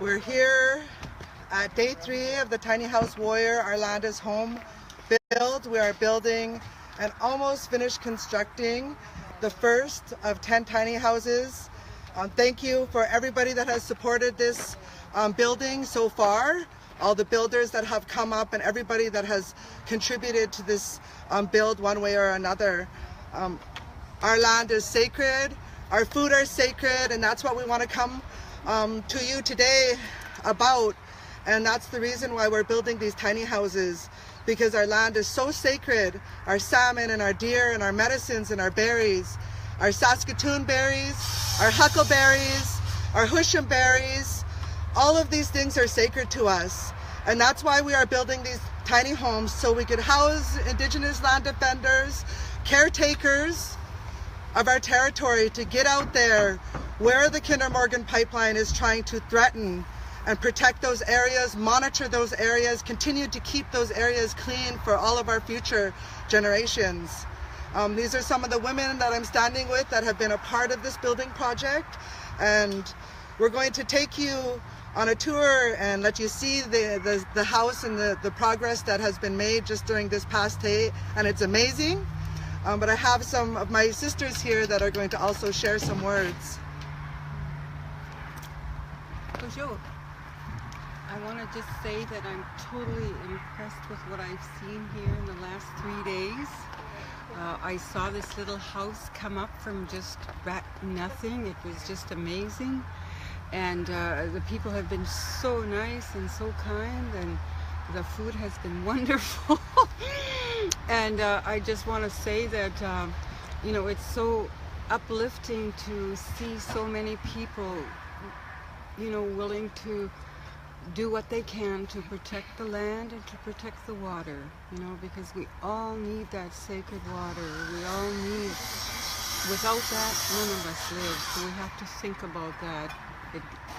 We're here at day 3 of the Tiny House Warrior. Our land is home build. We are building and almost finished constructing the first of 10 tiny houses. Thank you for everybody that has supported this building so far, all the builders that have come up and everybody that has contributed to this build one way or another. Our land is sacred, our food are sacred, and that's what we want to come to you today about. And that's the reason why we're building these tiny houses, because our land is so sacred. Our salmon and our deer and our medicines and our berries, our Saskatoon berries, our huckleberries, our Hushan berries, all of these things are sacred to us. And that's why we are building these tiny homes, so we could house Indigenous land defenders, caretakers of our territory, to get out there where the Kinder Morgan pipeline is trying to threaten and protect those areas, monitor those areas, continue to keep those areas clean for all of our future generations. These are some of the women that I'm standing with that have been a part of this building project, and we're going to take you on a tour and let you see the house and the progress that has been made just during this past day, and it's amazing. But I have some of my sisters here that are going to also share some words. Bonjour. I want to just say that I'm totally impressed with what I've seen here in the last 3 days. I saw this little house come up from just nothing. It was just amazing. And the people have been so nice and so kind, and the food has been wonderful. And I just want to say that, you know, it's so uplifting to see so many people, you know, willing to do what they can to protect the land and to protect the water, you know, because we all need that sacred water. We all need, without that, none of us live. So we have to think about that,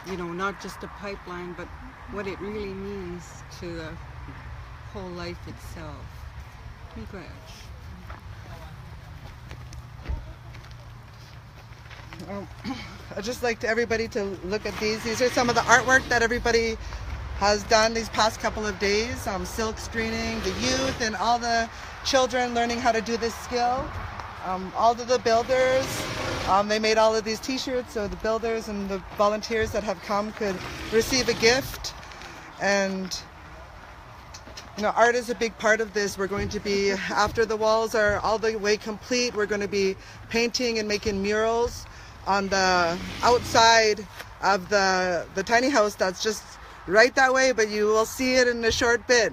you know, not just a pipeline, but what it really means to the whole life itself. Congrats. I'd just like everybody to look at these. These are some of the artwork that everybody has done these past couple of days. Silk screening, the youth and all the children learning how to do this skill. All of the builders, they made all of these t-shirts, so the builders and the volunteers that have come could receive a gift. And you know, art is a big part of this. We're going to be, after the walls are all the way complete, we're going to be painting and making murals on the outside of the tiny house that's just right that way, but you will see it in a short bit.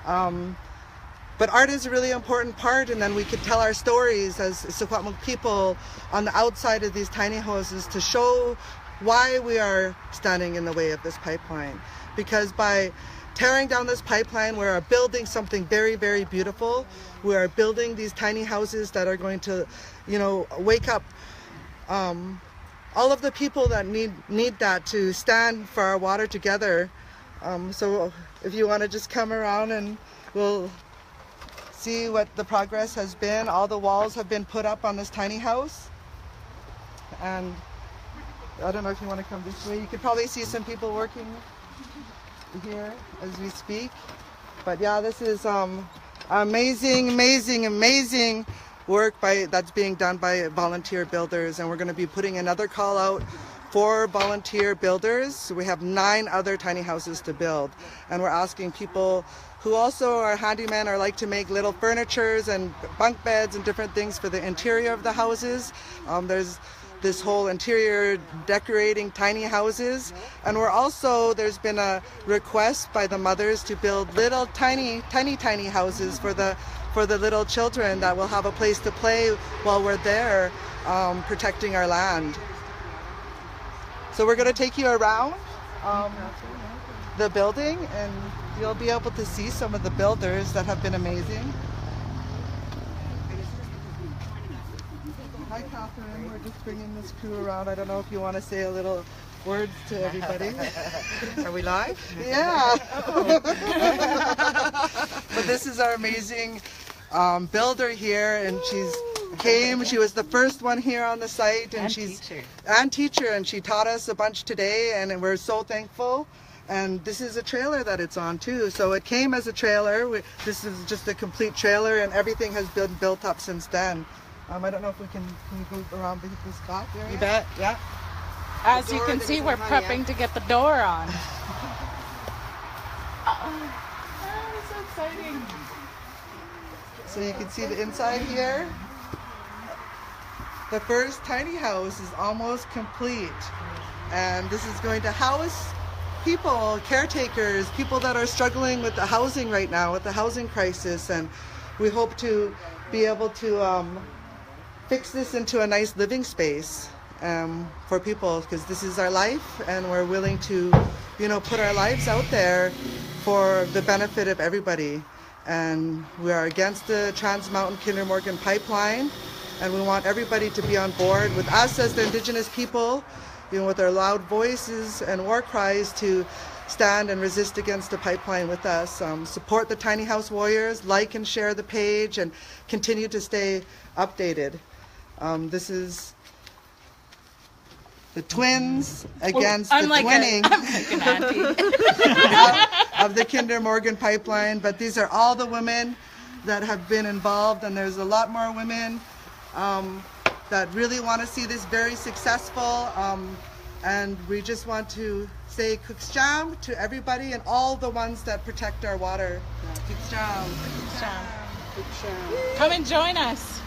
But art is a really important part, and then we could tell our stories as Secwepemc people on the outside of these tiny houses to show why we are standing in the way of this pipeline. Because by tearing down this pipeline, we are building something very, very beautiful. We are building these tiny houses that are going to, you know, wake up all of the people that need that to stand for our water together. So if you want to just come around and we'll see what the progress has been. All the walls have been put up on this tiny house. And I don't know if you want to come this way. You could probably see some people working here as we speak. But yeah, this is amazing, amazing, amazing work that's being done by volunteer builders, and we're going to be putting another call out for volunteer builders. So we have 9 other tiny houses to build, and we're asking people who also are handymen or like to make little furnitures and bunk beds and different things for the interior of the houses. There's this whole interior decorating tiny houses, and there's been a request by the mothers to build little tiny houses for the little children that will have a place to play while we're there protecting our land. So we're going to take you around the building, and you'll be able to see some of the builders that have been amazing. Hi, Catherine. We're just bringing this crew around. I don't know if you want to say a little words to everybody. Are we live? Yeah. But this is our amazing builder here, and she's came. She was the first one here on the site, and teacher, and she taught us a bunch today, and we're so thankful. And this is a trailer that it's on too. So it came as a trailer. This is just a complete trailer, and everything has been built up since then. I don't know if we can you go around the spot there? You bet, yeah. As you can see, we're prepping to get the door on. Oh, so exciting. So you can see the inside here. The first tiny house is almost complete. And this is going to house people, caretakers, people that are struggling with the housing right now, with the housing crisis. And we hope to be able to fix this into a nice living space for people, because this is our life, and we're willing to, put our lives out there for the benefit of everybody. And we are against the Trans Mountain Kinder Morgan pipeline, and we want everybody to be on board with us as the Indigenous people, with our loud voices and war cries to stand and resist against the pipeline with us. Support the Tiny House Warriors, like and share the page, and continue to stay updated. This is the twins against the twinning of the Kinder Morgan pipeline. But these are all the women that have been involved, and there's a lot more women that really want to see this very successful. And we just want to say Kuksjam to everybody and all the ones that protect our water. Kuksjam. Come and join us.